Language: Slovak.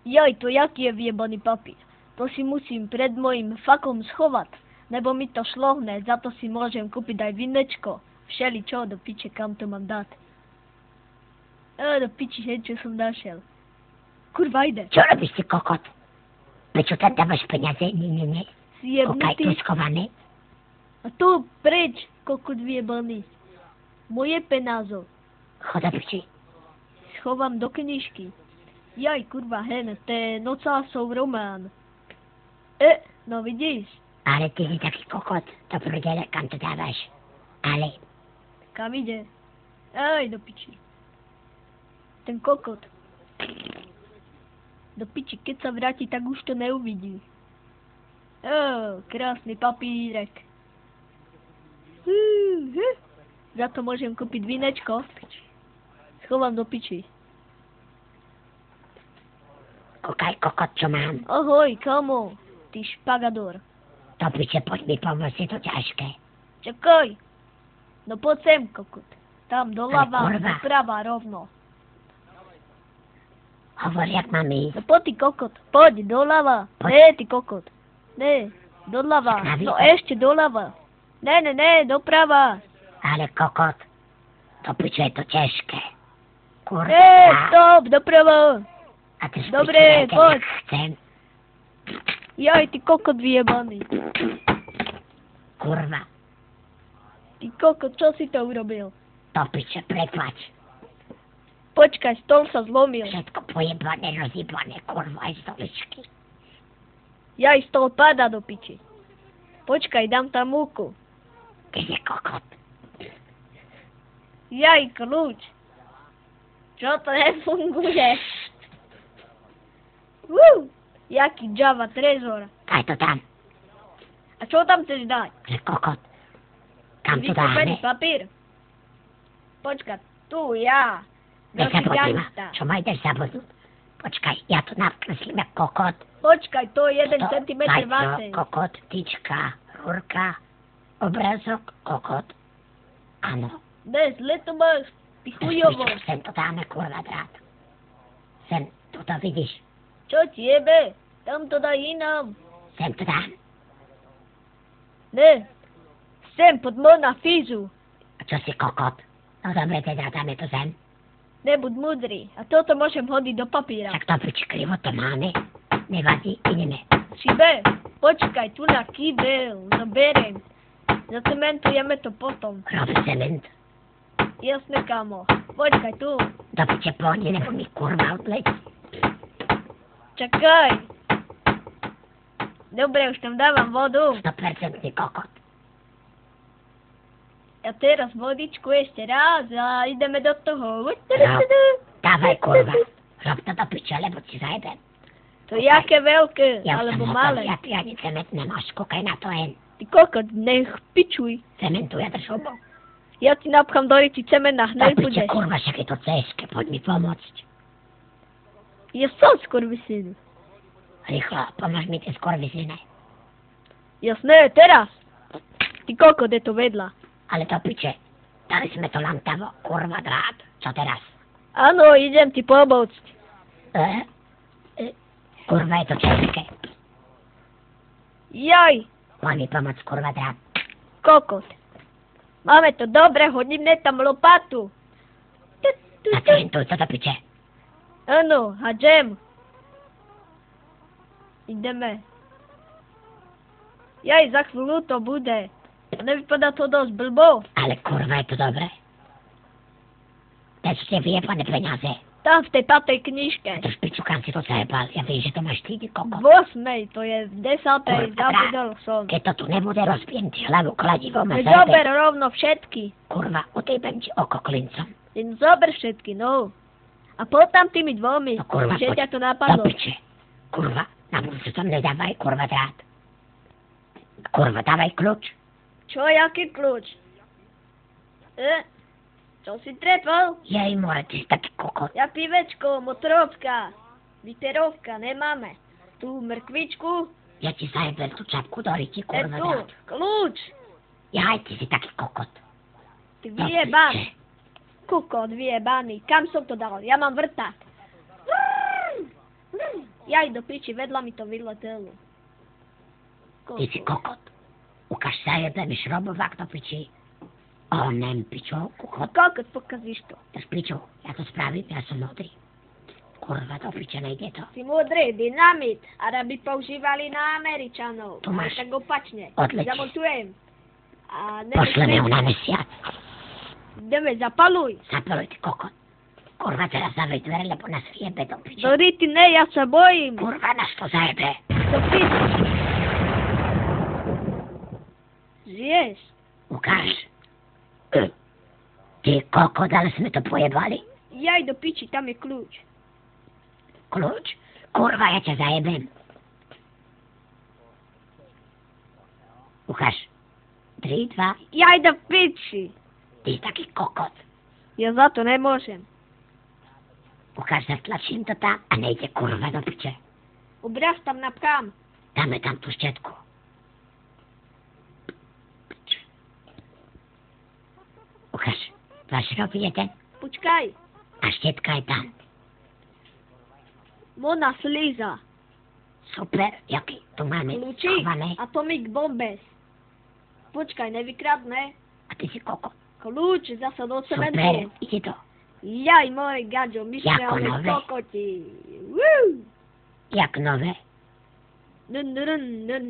Joj, to jaký je vyjebaný papír. To si musím pred mojim fakom schovať, lebo mi to šlohne, za to si môžem kúpiť aj vinečko. Všeli čo, do piče, kam to mám dať? Do piči, hej, čo som našiel. Kurva, ide. Čo robíš, ty kokot? Prečo tam dávaš peniaze? Nie. Kokaj tu schované. A tu, preč, kokot vyjebaný. Moje penázo. Choda piči. Schovám do knižky. Jaj, kurva, hen, to je Nocásov román. No vidíš? Ale ty si taký kokot, to prudele, kam to dávaš? Ale... Kam ide? Aj, do piči. Ten kokot. Do piči, keď sa vráti, tak už to neuvidí. Krásny papírek. Za to môžem kúpiť vinečko. Schovám do piči. Kokaj, kokot, čo mám? Ahoj, kamo, ty špagador. To piče, poď mi pomôcť, je to ťažké. Čakaj. No poď sem, kokot. Tam doľava, doprava, rovno. Hovor, jak mám ísť. No poď, ty kokot, poď, doľava. Ne, ty kokot. Ne, doľava. No ešte doľava. Ne, doprava. Ale kokot, to piče, je to ťažké. Kurva. Stop, doprava. A ty dobre, poď. Chcem. Jaj, ty kokot vyjebaný. Kurva. Ty kokot, čo si to urobil? To piče, prepač. Počkaj, stôl sa zlomil. Všetko pojebané, rozjebané, kurva, aj stoličky. Jaj, stôl padá do piči. Počkaj, dám tam múku. Kde je kokot? Jaj, kľúč. Čo to nefunguje? Jaký Java trezor. Daj to tam. A čo tam chceš dať? Kde kokot? Kam to dáme? Papír. Počkaj, tu ja. Nezabudni ma. Čo ma ideš zabudnúť? Počkaj, ja to nakreslím jak kokot. Počkaj, to je 1 centimetr vase. Kokot, tyčka, rúrka, obrázok, kokot. Áno. Ne, zle to máš, ty chujovo. Sem to dáme, kurva, drát. Sem, tu to vidíš. Čo ti jebe? Tam to daj inám. Sem to dám. Ne, sem pod na fízu. A čo si kokot? No dobre, teda dáme to sem. Nebuď múdry. A toto môžem hodiť do papíra. Tak to pič, krivo to máme. Nevadí, ideme. Šibe, počkaj, tu na kýbel. Zoberiem. Zacementujeme to potom. Rob cement. Jasne, kamo. Počkaj, tu. Do piče, pohodne, nebo mi kurva odleť. Čakaj. Dobre, už tam dávam vodu. 100% kokot. A teraz vodičku ešte raz a ideme do toho. Dávaj, kurva. Rob to do piče, lebo ti zajebem. To jaké veľké, alebo malé. Ja ani cement nemáš, kúkaj na to hen. Ty kokot, nech pičuj. Cementu ja drž obo. Ja ti napchám do reči cement a hneď budeš. Do piče, kurva, však je to céške, poď mi pomôcť. Ja som skurvisín. Rýchlo, pomôž mi tie skurvisíne. Jasné, teraz. Ty kokot, je to vedľa. Ale to piče, dali sme to lantavo, kurva drát. Čo teraz? Áno, idem ti pomôcť. Kurva, je to české. Jaj. Môj mi pomôcť, kurva drát. Kokot. Máme to dobre, hodíme tam lopatu. Zacementuj to do piče. Áno, hadžem. Ideme. Jaj, za chvíľu to bude. Nevypadá to dosť blbo. Ale kurva, je to dobré. Teď ste vyjebané peniaze. Tam v tej patej knižke. To špiču, kam si to zajebal. Ja viem, že to máš ty, kokot. V 8, to je v 10, zabudol som. Keď to tu nebude, rozbijem ti hlavu kladivom a zober rovno všetky. Kurva, utejbem ti oko klincom. Zober všetky, no. A poď tam tými dvomi. No kurva, že ťa to napadlo. Do piče. Kurva, na budúcu tam nedávaj, kurva, drát. Kurva, dávaj kľúč. Čo, jaký kľúč? Čo si trepal? Jej, more, ty si taký kokot. Ja pivečko, motorovka, viterovka, nemáme. Tu mrkvičku. Ja ti zajebem tú čapku do ryti, kurva, tu, kľúč. Jaj, ty si taký kokot. Ty vyjebaný. Kokot vyjebaný. Kam som to dal? Ja mám vrtať. Jaj do piči, vedľa mi to vyletelo. Ty si kokot. Ukaž sa jebe mi šrobovák do piči. Onem pičo, kokot. Kokot, pokazíš to. Drž piču, ja to spravím, ja som modrý. Kurva, do piče, nejde to. Si múdry, dynamit. Arabi používali na Američanov. Tu máš. Tak opačne. Odleč. Zamontujem. A Pošleme ju na mesiac. Ideme, zapaluj. Zapaluj, ty kokot. Kurva, teraz zavej dvere, lebo nás vyjebe do piče. Do ryti ne, ja sa bojím. Kurva, nás to zajebe. Do piči. Žiješ. Ukáž. Ty kokot, ale sme to pojebali. Jaj do piči, tam je kľúč. Kľúč? Kurva, ja ťa zajebem. Ukáž. 3, 2. Jaj do piči. Ty si taký kokot. Ja za to nemôžem. Ukáž, zatlačím to tam a nejde kurva do piče. Ubráš tam na prám. Dáme tam tú štetku. Ukáž, 2 šroby, 1 Počkaj. a štetka je tam. Mona slíza. Super, jaký tu máme Kľúči. schované. Atomic bombes. Počkaj, nevykradne. A ty si kokot. Kľúč zasa do Super, cementu. ide to. Jaj, môj gadžo, my sme Jako ale nové. kokoti. Woo! Jak nové. Dun, dun, dun, dun.